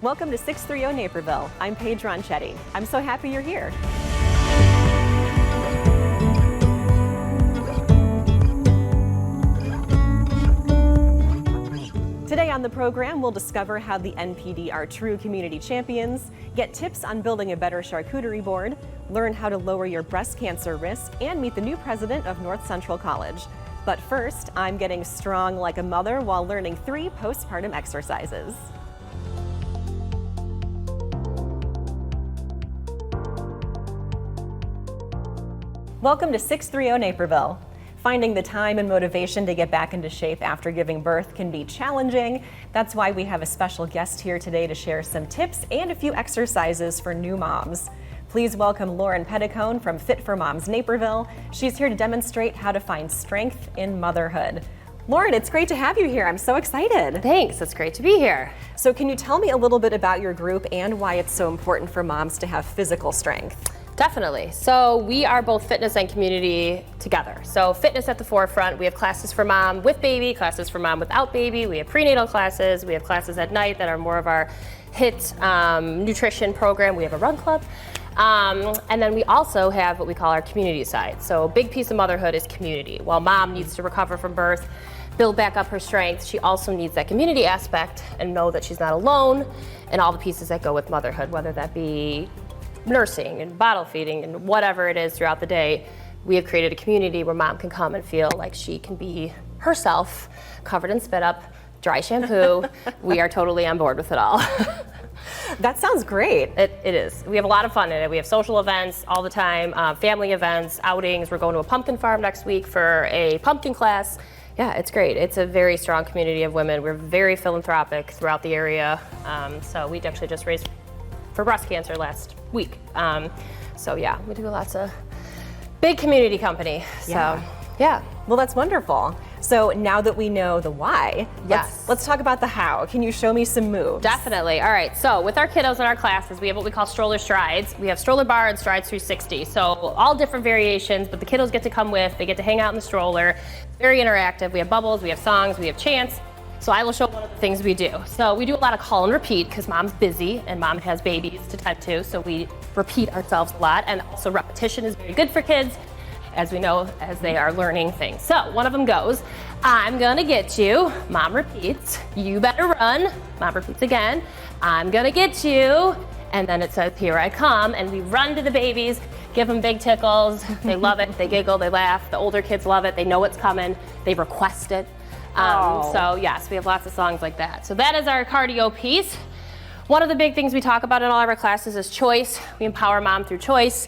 Welcome to 630 Naperville. I'm Paige Ronchetti. I'm so happy you're here. Today on the program, we'll discover how the NPD are true community champions, get tips on building a better charcuterie board, learn how to lower your breast cancer risk, and meet the new president of North Central College. But first, I'm getting strong like a mother while learning 3 postpartum exercises. Welcome to 630 Naperville. Finding the time and motivation to get back into shape after giving birth can be challenging. That's why we have a special guest here today to share some tips and a few exercises for new moms. Please welcome Lauren Petticone from Fit for Moms Naperville. She's here to demonstrate how to find strength in motherhood. Lauren, it's great to have you here. I'm so excited. Thanks, it's great to be here. So can you tell me a little bit about your group and why it's so important for moms to have physical strength? Definitely. So we are both fitness and community together. So fitness at the forefront. We have classes for mom with baby, classes for mom without baby. We have prenatal classes. We have classes at night that are more of our HIIT nutrition program. We have a run club. And then we also have what we call our community side. So a big piece of motherhood is community. While mom needs to recover from birth, build back up her strength, she also needs that community aspect and know that she's not alone and all the pieces that go with motherhood, whether that be nursing and bottle feeding and whatever it is throughout the day. We have created a community where mom can come and feel like she can be herself, covered in spit up, dry shampoo. We are totally on board with it all. That sounds great. It is. We have a lot of fun in it. We have social events all the time, family events, outings. We're going to a pumpkin farm next week for a pumpkin class. Yeah, it's great. It's a very strong community of women. We're very philanthropic throughout the area. So we actually just raised for breast cancer last week. So yeah, we do lots of big community company. So yeah. Well, that's wonderful. So now that we know the why, let's talk about the how. Can you show me some moves? Definitely. All right. So with our kiddos in our classes, we have what we call stroller strides. We have stroller bar and strides 360. So all different variations, but the kiddos get to come with, they get to hang out in the stroller. It's very interactive. We have bubbles, we have songs, we have chants. So I will show one of the things we do. So we do a lot of call and repeat because mom's busy and mom has babies to tend to. So we repeat ourselves a lot, and also repetition is very good for kids, as we know, as they are learning things. So one of them goes, I'm gonna get you. Mom repeats, you better run. Mom repeats again, I'm gonna get you. And then it says, here I come. And we run to the babies, give them big tickles. They love it, they giggle, they laugh. The older kids love it, they know it's coming, they request it. So yes, we have lots of songs like that. So that is our cardio piece. One of the big things we talk about in all of our classes is choice. We empower mom through choice.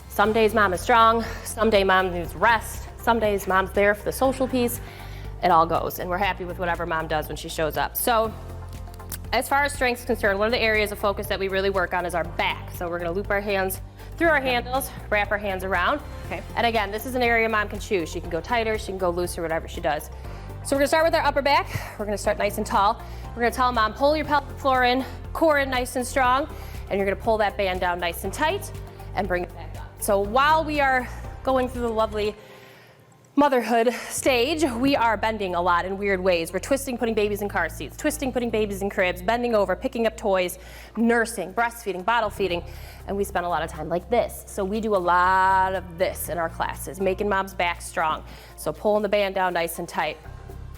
Some days mom is strong, some day mom needs rest, some days mom's there for the social piece. It all goes, and we're happy with whatever mom does when she shows up. So as far as strength is concerned, one of the areas of focus that we really work on is our back. So we're gonna loop our hands through our handles, wrap our hands around. Okay. And again, this is an area mom can choose. She can go tighter, she can go looser, whatever she does. So we're gonna start with our upper back. We're gonna start nice and tall. We're gonna tell mom, pull your pelvic floor in, core in nice and strong, and you're gonna pull that band down nice and tight and bring it back up. So while we are going through the lovely motherhood stage, we are bending a lot in weird ways. We're twisting, putting babies in car seats, twisting, putting babies in cribs, bending over, picking up toys, nursing, breastfeeding, bottle feeding, and we spend a lot of time like this. So we do a lot of this in our classes, making mom's back strong. So pulling the band down nice and tight.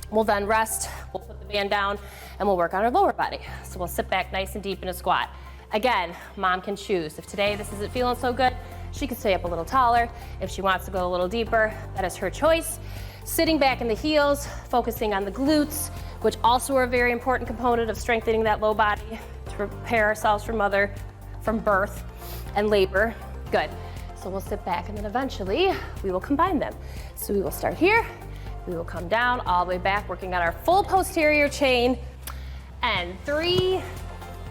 We'll then rest, we'll put the band down, and we'll work on our lower body. So we'll sit back nice and deep in a squat. Again, mom can choose. If today this isn't feeling so good, she can stay up a little taller. If she wants to go a little deeper, that is her choice. Sitting back in the heels, focusing on the glutes, which also are a very important component of strengthening that low body to prepare ourselves from birth and labor. Good. So we'll sit back, and then eventually we will combine them. So we will start here. We will come down all the way back, working on our full posterior chain. And 3,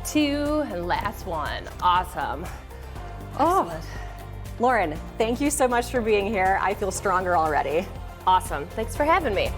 2, and last one. Awesome. Excellent. Lauren, thank you so much for being here. I feel stronger already. Awesome. Thanks for having me.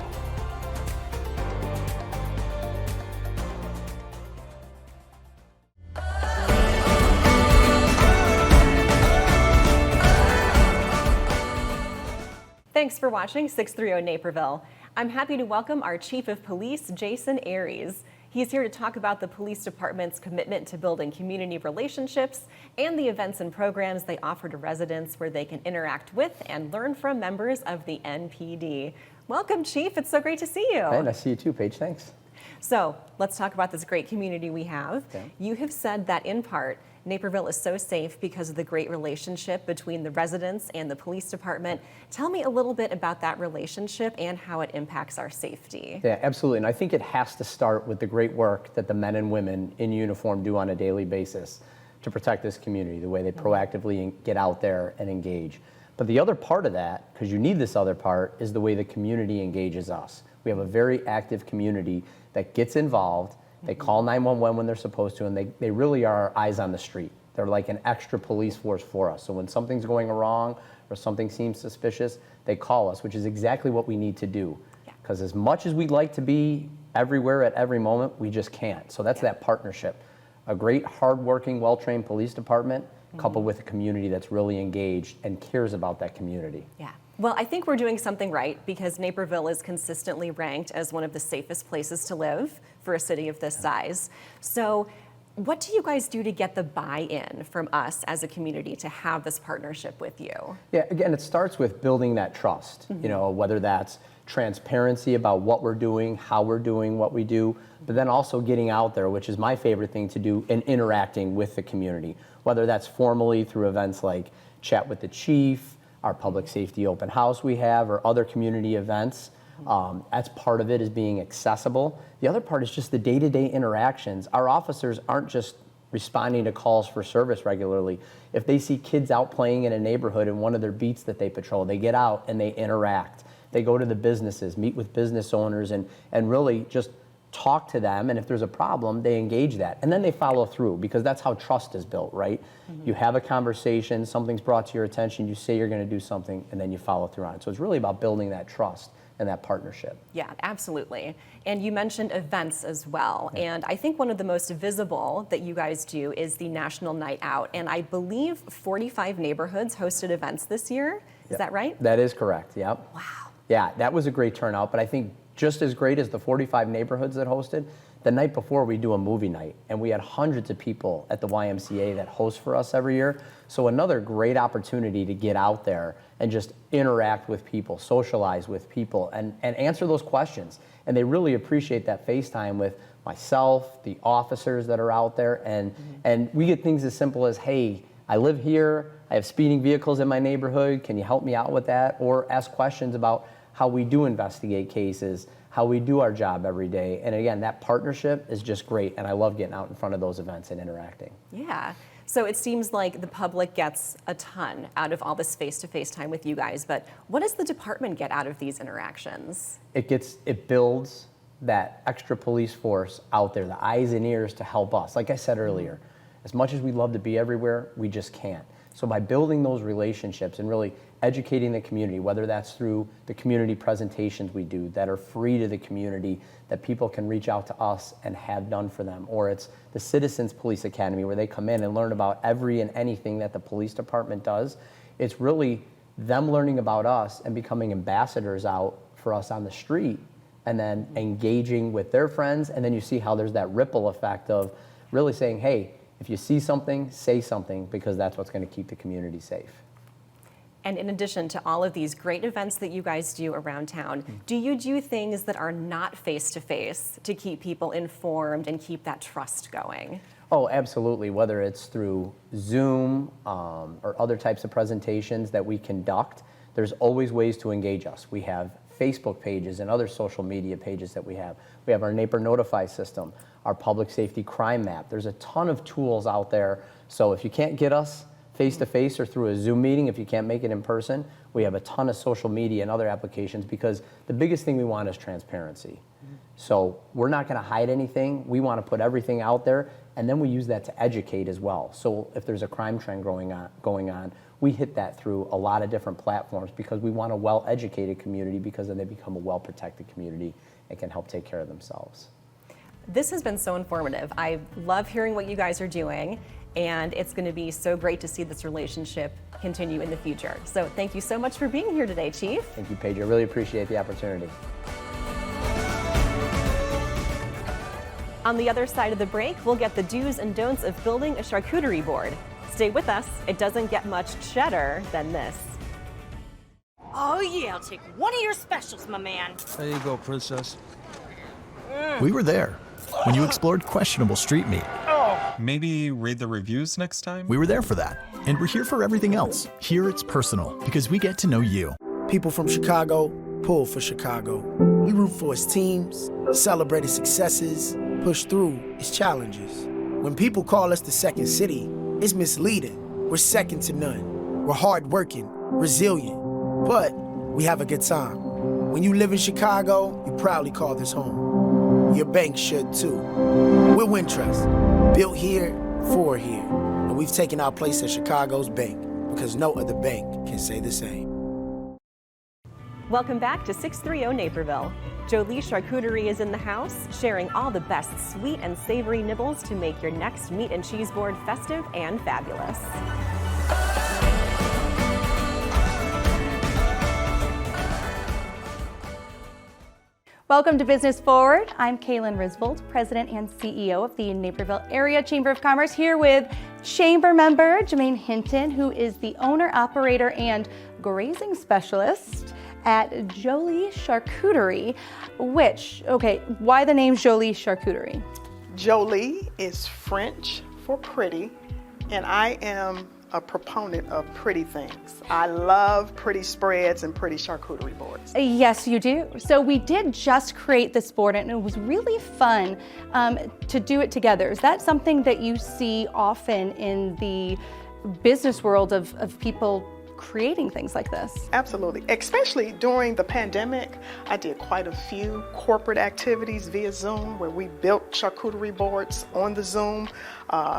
Thanks for watching 630 Naperville. I'm happy to welcome our Chief of Police, Jason Aries. He's here to talk about the police department's commitment to building community relationships and the events and programs they offer to residents where they can interact with and learn from members of the NPD. Welcome, Chief. It's so great to see you. Hey, nice to see you too, Paige. Thanks. So let's talk about this great community we have. Okay. You have said that in part, Naperville is so safe because of the great relationship between the residents and the police department. Tell me a little bit about that relationship and how it impacts our safety. Yeah, absolutely. And I think it has to start with the great work that the men and women in uniform do on a daily basis to protect this community, the way they proactively get out there and engage. But the other part of that, because you need this other part, is the way the community engages us. We have a very active community that gets involved. They call 911 when they're supposed to, and they really are our eyes on the street. They're like an extra police force for us. So when something's going wrong or something seems suspicious, they call us, which is exactly what we need to do. Because as much as we'd like to be everywhere at every moment, we just can't. So that's that partnership. A great, hardworking, well-trained police department coupled with a community that's really engaged and cares about that community. Yeah. Well, I think we're doing something right because Naperville is consistently ranked as one of the safest places to live for a city of this size. So what do you guys do to get the buy-in from us as a community to have this partnership with you? Yeah, again, it starts with building that trust, you know, whether that's transparency about what we're doing, how we're doing what we do, but then also getting out there, which is my favorite thing to do, and interacting with the community, whether that's formally through events like Chat with the Chief, our public safety open house we have, or other community events. That's part of it, is being accessible. The other part is just the day-to-day interactions. Our officers aren't just responding to calls for service regularly. If they see kids out playing in a neighborhood in one of their beats that they patrol, they get out and they interact. They go to the businesses, meet with business owners, and really just talk to them, and if there's a problem, they engage that. And then they follow through, because that's how trust is built, right? You have a conversation, something's brought to your attention, you say you're gonna do something, and then you follow through on it. So it's really about building that trust and that partnership. Yeah, absolutely. And you mentioned events as well. And I think one of the most visible that you guys do is the National Night Out. And I believe 45 neighborhoods hosted events this year. Is that right? That is correct, yep. Wow. Yeah, that was a great turnout, but I think just as great as the 45 neighborhoods that hosted, the night before we do a movie night, and we had hundreds of people at the YMCA that host for us every year. So another great opportunity to get out there and just interact with people, socialize with people, and answer those questions. And they really appreciate that FaceTime with myself, the officers that are out there, and we get things as simple as, hey, I live here, I have speeding vehicles in my neighborhood, can you help me out with that? Or ask questions about how we do investigate cases, how we do our job every day. And again, that partnership is just great, and I love getting out in front of those events and interacting. Yeah. So it seems like the public gets a ton out of all this face-to-face time with you guys, but what does the department get out of these interactions? It builds that extra police force out there, the eyes and ears to help us. Like I said earlier, as much as we love to be everywhere, we just can't. So by building those relationships and really educating the community, whether that's through the community presentations we do that are free to the community, that people can reach out to us and have done for them, or it's the Citizens Police Academy where they come in and learn about every and anything that the police department does, it's really them learning about us and becoming ambassadors out for us on the street, and then engaging with their friends, and then you see how there's that ripple effect of really saying, hey, if you see something, say something, because that's what's going to keep the community safe. And in addition to all of these great events that you guys do around town, do you do things that are not face-to-face to keep people informed and keep that trust going? Oh, absolutely. Whether it's through Zoom or other types of presentations that we conduct, there's always ways to engage us. We have Facebook pages and other social media pages that we have. We have our Naper Notify system, our public safety crime map. There's a ton of tools out there. So if you can't get us face-to-face or through a Zoom meeting, if you can't make it in person, we have a ton of social media and other applications, because the biggest thing we want is transparency. So we're not going to hide anything. We want to put everything out there, and then we use that to educate as well. So if there's a crime trend going on, we hit that through a lot of different platforms, because we want a well-educated community, because then they become a well-protected community and can help take care of themselves. This has been so informative. I love hearing what you guys are doing, and it's going to be so great to see this relationship continue in the future. So thank you so much for being here today, Chief. Thank you, Paige. I really appreciate the opportunity. On the other side of the break, we'll get the do's and don'ts of building a charcuterie board. Stay with us. It doesn't get much cheddar than this. Oh yeah, I'll take one of your specials, my man. There you go, princess. We were there when you explored questionable street meat. Maybe read the reviews next time? We were there for that. And we're here for everything else. Here it's personal because we get to know you. People from Chicago pull for Chicago. We root for its teams, celebrate its successes, push through its challenges. When people call us the second city, it's misleading. We're second to none. We're hardworking, resilient, but we have a good time. When you live in Chicago, you proudly call this home. Your bank should too. We're Wintrust, built here, for here. And we've taken our place as Chicago's bank because no other bank can say the same. Welcome back to 630 Naperville. Jolie Charcuterie is in the house, sharing all the best sweet and savory nibbles to make your next meat and cheese board festive and fabulous. Welcome to Business Forward. I'm Kaylin Risvold, President and CEO of the Naperville Area Chamber of Commerce, here with Chamber member Jermaine Hinton, who is the owner, operator, and grazing specialist at Jolie Charcuterie, why the name Jolie Charcuterie? Jolie is French for pretty, and I am a proponent of pretty things. I love pretty spreads and pretty charcuterie boards. Yes, you do. So we did just create this board, and it was really fun to do it together. Is that something that you see often in the business world of people creating things like this? Absolutely. Especially during the pandemic, I did quite a few corporate activities via Zoom where we built charcuterie boards on the Zoom.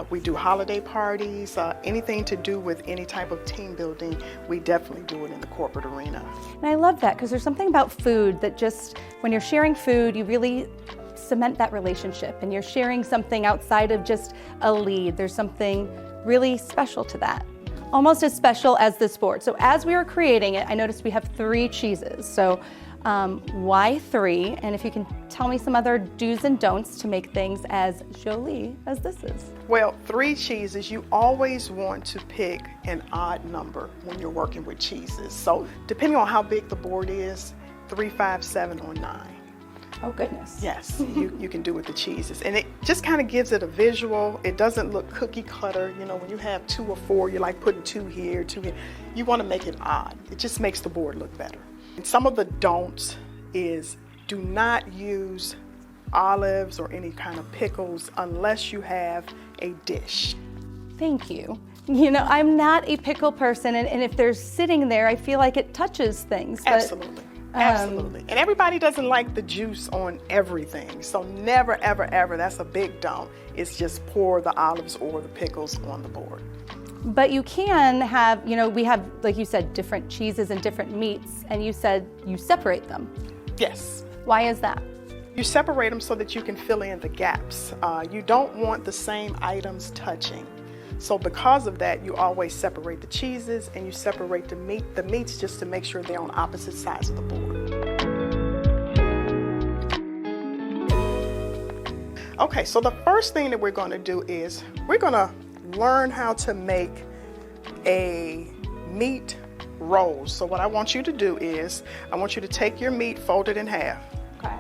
We do holiday parties, anything to do with any type of team building, we definitely do it in the corporate arena. And I love that because there's something about food that just, when you're sharing food, you really cement that relationship and you're sharing something outside of just a lead. There's something really special to that. Almost as special as this board. So as we were creating it, I noticed we have 3 cheeses. So why 3? And if you can tell me some other do's and don'ts to make things as jolie as this is. Well, 3 cheeses, you always want to pick an odd number when you're working with cheeses. So depending on how big the board is, 3, 5, 7, or 9. Oh goodness. Yes, you can do with the cheeses. And it just kind of gives it a visual. It doesn't look cookie cutter. You know, when you have 2 or 4, you're like putting 2 here, 2 here. You want to make it odd. It just makes the board look better. And some of the don'ts is do not use olives or any kind of pickles unless you have a dish. Thank you. You know, I'm not a pickle person, and if they're sitting there, I feel like it touches things. But Absolutely. Absolutely. And everybody doesn't like the juice on everything. So never, ever, ever, that's a big don't. It's just pour the olives or the pickles on the board. But you can have, you know, we have, like you said, different cheeses and different meats, and you said you separate them. Yes. Why is that? You separate them so that you can fill in the gaps. You don't want the same items touching. So because of that, you always separate the cheeses and you separate the meats just to make sure they're on opposite sides of the board. Okay, so the first thing that we're going to do is we're going to learn how to make a meat roll. So what I want you to do is I want you to take your meat, fold it in half. Okay.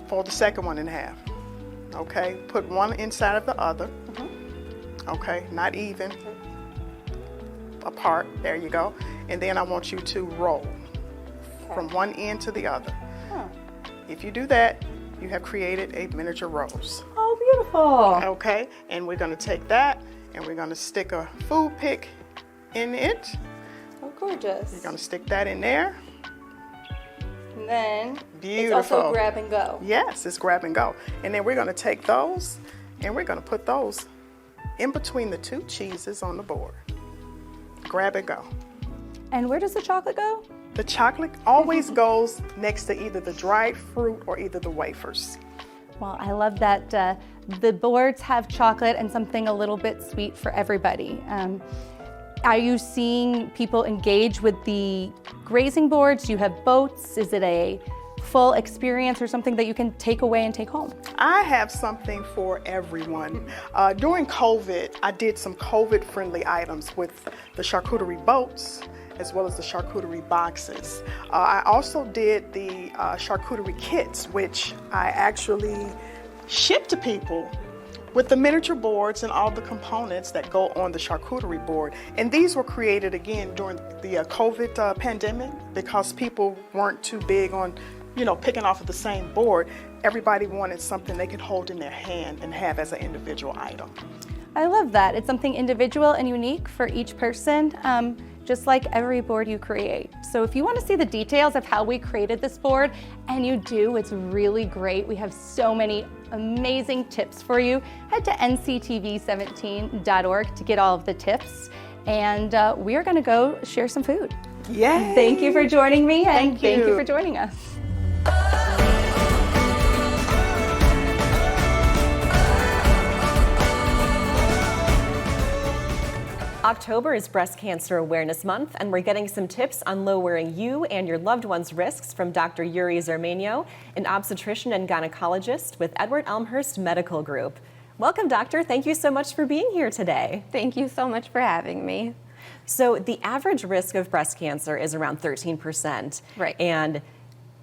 Fold the second one in half. Okay, put one inside of the other. Okay, not even, apart, there you go. And then I want you to roll from one end to the other. If you do that, you have created a miniature rose. Oh, beautiful. Okay, and we're gonna take that and we're gonna stick a food pick in it. Oh, gorgeous. You're gonna stick that in there. And then Beautiful. It's also grab and go. Yes, it's grab and go. And then we're gonna take those and we're gonna put those in between the 2 cheeses on the board. Grab and go. And where does the chocolate go? The chocolate always goes next to either the dried fruit or either the wafers. Well, I love that the boards have chocolate and something a little bit sweet for everybody. Are you seeing people engage with the grazing boards? Do you have boats? Is it a meaningful experience or something that you can take away and take home? I have something for everyone. During COVID, I did some COVID-friendly items with the charcuterie boats as well as the charcuterie boxes. I also did the charcuterie kits, which I actually shipped to people with the miniature boards and all the components that go on the charcuterie board. And these were created again during the COVID pandemic because people weren't too big on, picking off of the same board. Everybody wanted something they could hold in their hand and have as an individual item. I love that. It's something individual and unique for each person, just like every board you create. So if you want to see the details of how we created this board, and you do, it's really great. We have so many amazing tips for you. Head to nctv17.org to get all of the tips. And we are going to go share some food. Yay! Thank you for joining me, and Thank you for joining us. October is Breast Cancer Awareness Month, and we're getting some tips on lowering you and your loved ones' risks from Dr. Yuri Zarmenio, an obstetrician and gynecologist with Edward Elmhurst Medical Group. Welcome, doctor. Thank you so much for being here today. Thank you so much for having me. So the average risk of breast cancer is around 13%. Right. And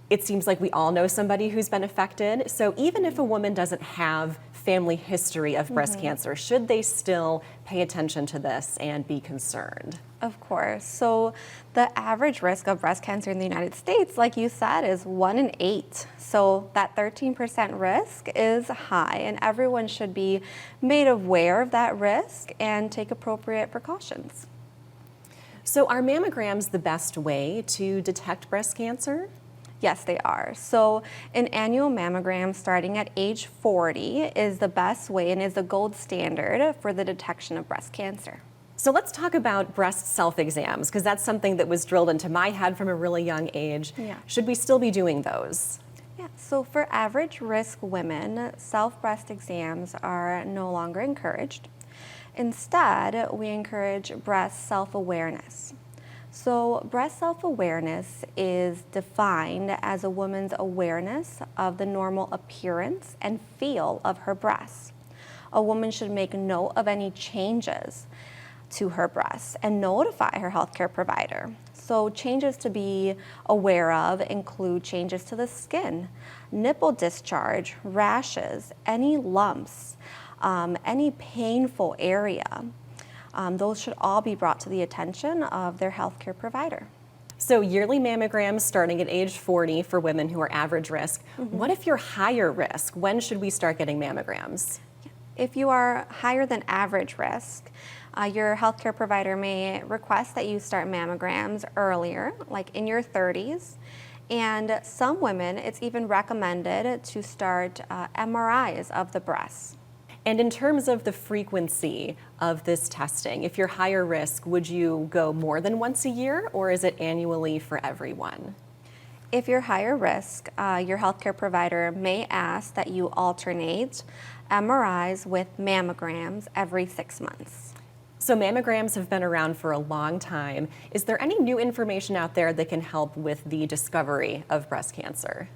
it seems like we all know somebody who's been affected. So even if a woman doesn't have family history of breast cancer, should they still pay attention to this and be concerned? Of course. So the average risk of breast cancer in the United States, like you said, is 1 in 8. So that 13% risk is high, and everyone should be made aware of that risk and take appropriate precautions. So are mammograms the best way to detect breast cancer? Yes, they are. So an annual mammogram starting at age 40 is the best way and is the gold standard for the detection of breast cancer. So let's talk about breast self-exams, because that's something that was drilled into my head from a really young age. Yeah. Should we still be doing those? Yeah, so for average risk women, self-breast exams are no longer encouraged. Instead, we encourage breast self-awareness. So breast self-awareness is defined as a woman's awareness of the normal appearance and feel of her breasts. A woman should make note of any changes to her breasts and notify her healthcare provider. So changes to be aware of include changes to the skin, nipple discharge, rashes, any lumps, any painful area. Those should all be brought to the attention of their healthcare provider. So yearly mammograms starting at age 40 for women who are average risk. What if you're higher risk? When should we start getting mammograms? If you are higher than average risk, your healthcare provider may request that you start mammograms earlier, like in your 30s. And some women, it's even recommended to start MRIs of the breasts. And in terms of the frequency of this testing, if you're higher risk, would you go more than once a year, or is it annually for everyone? If you're higher risk, your healthcare provider may ask that you alternate MRIs with mammograms every 6 months. So mammograms have been around for a long time. Is there any new information out there that can help with the discovery of breast cancer?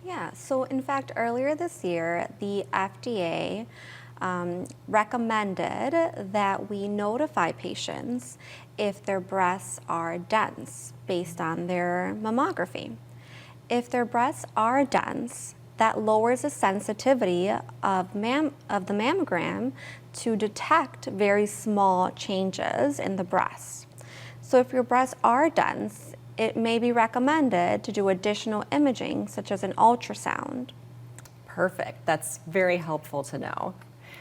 Yeah, so in fact, earlier this year, the FDA recommended that we notify patients if their breasts are dense based on their mammography. If their breasts are dense, that lowers the sensitivity of the mammogram to detect very small changes in the breast. So if your breasts are dense, it may be recommended to do additional imaging, such as an ultrasound. Perfect. That's very helpful to know.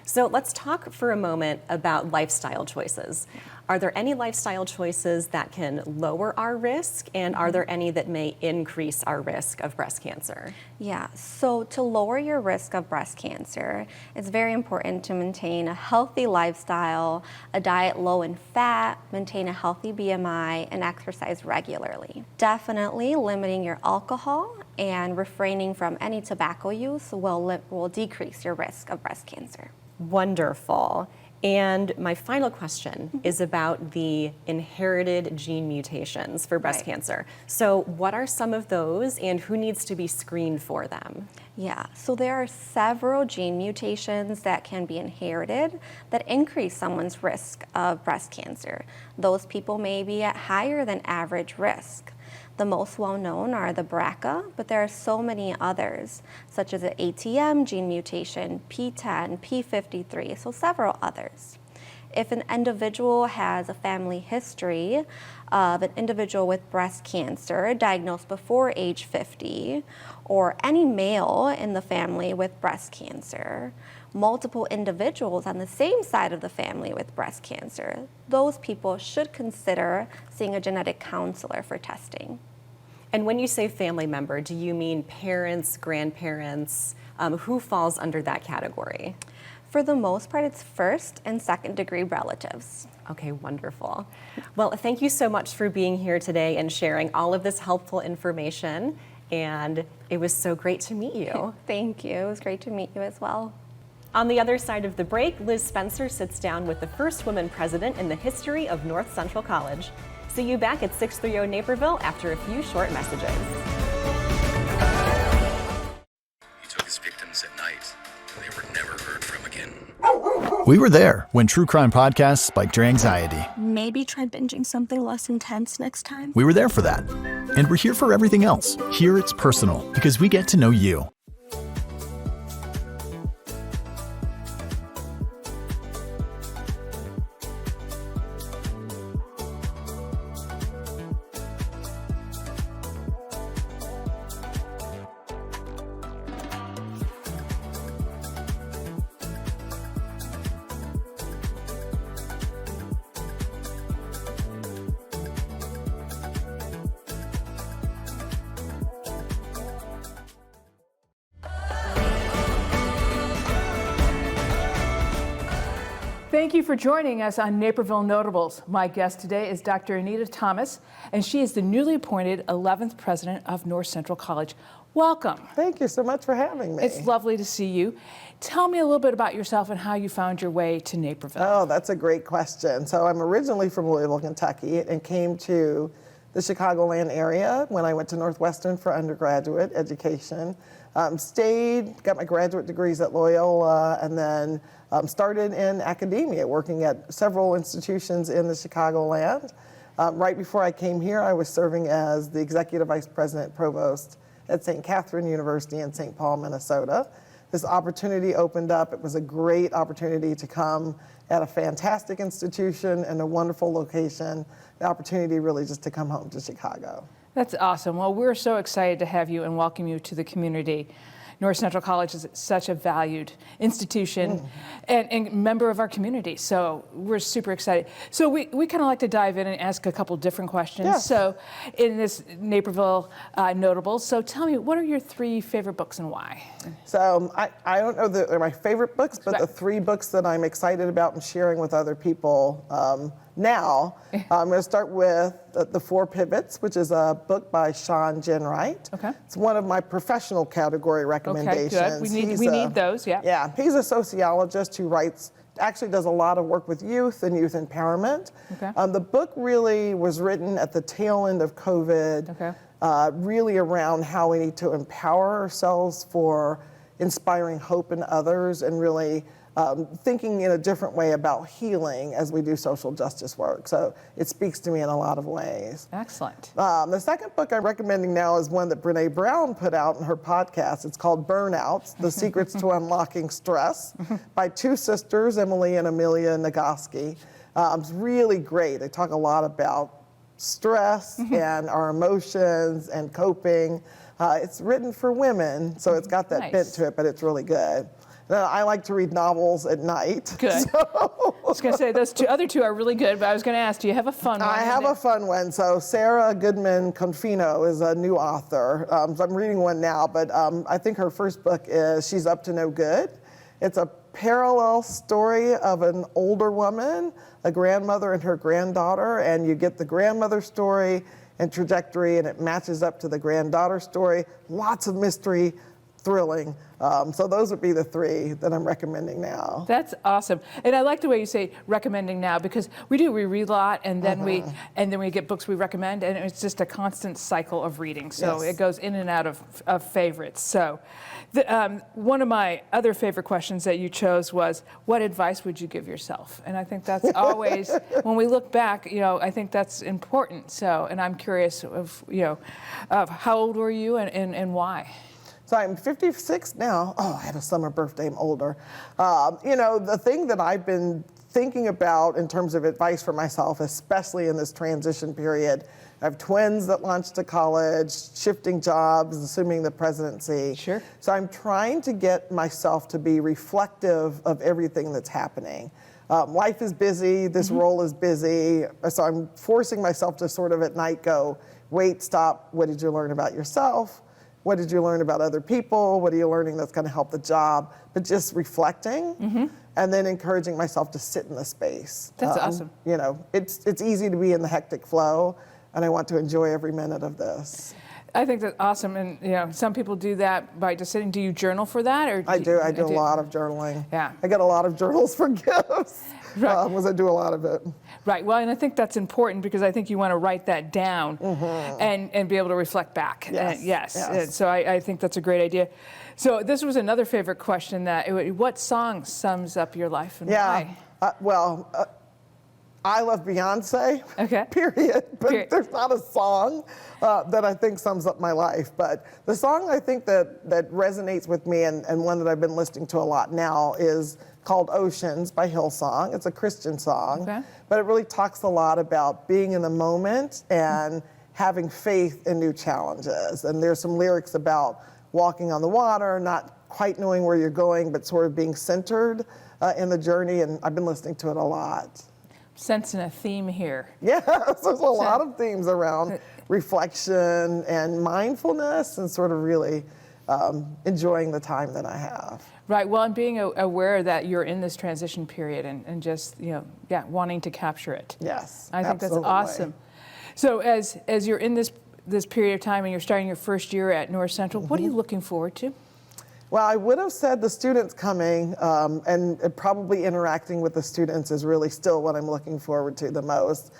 So let's talk for a moment about lifestyle choices. Are there any lifestyle choices that can lower our risk, and are there any that may increase our risk of breast cancer? Yeah, so to lower your risk of breast cancer, it's very important to maintain a healthy lifestyle, a diet low in fat, maintain a healthy BMI, and exercise regularly. Definitely limiting your alcohol and refraining from any tobacco use will decrease your risk of breast cancer. Wonderful. And my final question is about the inherited gene mutations for breast cancer. So what are some of those and who needs to be screened for them? Yeah, so there are several gene mutations that can be inherited that increase someone's risk of breast cancer. Those people may be at higher than average risk. The most well-known are the BRCA, but there are so many others, such as the ATM gene mutation, P10, P53, so several others. If an individual has a family history of an individual with breast cancer diagnosed before age 50, or any male in the family with breast cancer, multiple individuals on the same side of the family with breast cancer, those people should consider seeing a genetic counselor for testing. And when you say family member, do you mean parents, grandparents? Who falls under that category? For the most part, it's first and second degree relatives. Okay, wonderful. Well, thank you so much for being here today and sharing all of this helpful information. And it was so great to meet you. Thank you. It was great to meet you as well. On the other side of the break, Liz Spencer sits down with the first woman president in the history of North Central College. See you back at 630 Naperville after a few short messages. He took his victims at night, and they were never heard from again. We were there when true crime podcasts spiked your anxiety. Maybe try binging something less intense next time. We were there for that. And we're here for everything else. Here it's personal, because we get to know you. Thank you for joining us on Naperville Notables. My guest today is Dr. Anita Thomas, and she is the newly appointed 11th president of North Central College. Welcome. Thank you so much for having me. It's lovely to see you. Tell me a little bit about yourself and how you found your way to Naperville. Oh, that's a great question. So I'm originally from Louisville, Kentucky, and came to the Chicagoland area when I went to Northwestern for undergraduate education. Stayed, got my graduate degrees at Loyola, and then started in academia, working at several institutions in the Chicagoland. Right before I came here, I was serving as the executive vice president provost at St. Catherine University in St. Paul, Minnesota. This opportunity opened up. It was a great opportunity to come at a fantastic institution and a wonderful location. The opportunity really just to come home to Chicago. That's awesome. Well, we're so excited to have you and welcome you to the community. North Central College is such a valued institution and member of our community, so we're super excited. So we kind of like to dive in and ask a couple different questions. Yes. So in this Naperville Notables, so tell me, what are your 3 favorite books and why? So I don't know that they're my favorite books, but the 3 books that I'm excited about and sharing with other people now. I'm going to start with The 4 Pivots, which is a book by Sean Jenwright. Okay. It's one of my professional category recommendations. Okay, good. We need those, yeah. Yeah, he's a sociologist who actually does a lot of work with youth and youth empowerment. Okay. The book really was written at the tail end of COVID, really around how we need to empower ourselves for inspiring hope in others and really thinking in a different way about healing as we do social justice work. So it speaks to me in a lot of ways. Excellent. The second book I'm recommending now is one that Brene Brown put out in her podcast. It's called Burnout, The Secrets to Unlocking Stress by 2 sisters, Emily and Amelia Nagoski. It's really great. They talk a lot about stress and our emotions and coping. It's written for women, so it's got that bent to it, but it's really good. I like to read novels at night. Good. So. I was going to say, those other two are really good, but I was going to ask, do you have a fun one? I have a fun one. So Sarah Goodman Confino is a new author. So I'm reading one now, but I think her first book is She's Up to No Good. It's a parallel story of an older woman, a grandmother and her granddaughter, and you get the grandmother story and trajectory, and it matches up to the granddaughter story. Lots of mystery, thrilling. So those would be the 3 that I'm recommending now. That's awesome. And I like the way you say recommending now, because we read a lot, and then we get books we recommend, and it's just a constant cycle of reading. So Yes. it goes in and out of favorites. So one of my other favorite questions that you chose was, what advice would you give yourself? And I think that's always, when we look back, I think that's important. So, and I'm curious of how old were you and why? So I'm 56 now. Oh, I had a summer birthday, I'm older. The thing that I've been thinking about in terms of advice for myself, especially in this transition period, I have twins that launched to college, shifting jobs, assuming the presidency. Sure. So I'm trying to get myself to be reflective of everything that's happening. Life is busy, this role is busy, so I'm forcing myself to sort of at night go, wait, stop, what did you learn about yourself? What did you learn about other people? What are you learning that's going to help the job? But just reflecting and then encouraging myself to sit in the space. That's awesome. It's easy to be in the hectic flow, and I want to enjoy every minute of this. I think that's awesome, and some people do that by just sitting. Do you journal for that, or I do a lot of journaling. Yeah, I get a lot of journals for gifts. Right. Because I do a lot of it. Right. Well, and I think that's important, because I think you want to write that down and be able to reflect back. Yes. Yes. Yes. So I think that's a great idea. So this was another favorite question. What song sums up your life and why? I love Beyonce. Okay. Period. But there's not a song that I think sums up my life. But the song I think that resonates with me, and one that I've been listening to a lot now, is called Oceans by Hillsong. It's a Christian song, but it really talks a lot about being in the moment and having faith in new challenges. And there's some lyrics about walking on the water, not quite knowing where you're going, but sort of being centered in the journey. And I've been listening to it a lot. Sensing a theme here. Yes, there's a lot of themes around reflection and mindfulness, and sort of really enjoying the time that I have. Right. Well, and being aware that you're in this transition period, and just wanting to capture it. Yes, I think absolutely. that's awesome. So as you're in this period of time and you're starting your first year at North Central, what are you looking forward to? Well, I would have said the students coming and probably interacting with the students is really still what I'm looking forward to the most.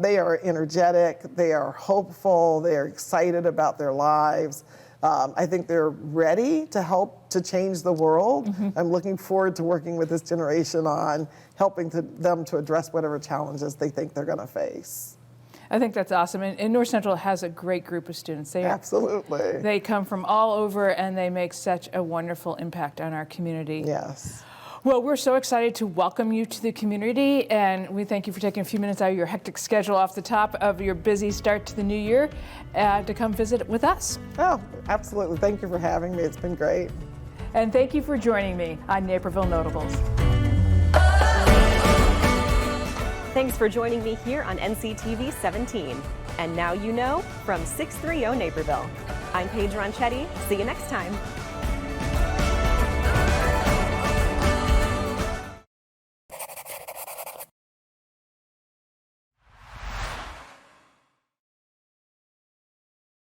They are energetic, they are hopeful, they are excited about their lives. I think they're ready to help to change the world. I'm looking forward to working with this generation on helping them to address whatever challenges they think they're going to face. I think that's awesome. And North Central has a great group of students. Absolutely. They come from all over, and they make such a wonderful impact on our community. Yes. Well, we're so excited to welcome you to the community, and we thank you for taking a few minutes out of your hectic schedule off the top of your busy start to the new year to come visit with us. Oh, absolutely. Thank you for having me. It's been great. And thank you for joining me on Naperville Notables. Thanks for joining me here on NCTV 17. And now you know from 630 Naperville. I'm Paige Ronchetti. See you next time.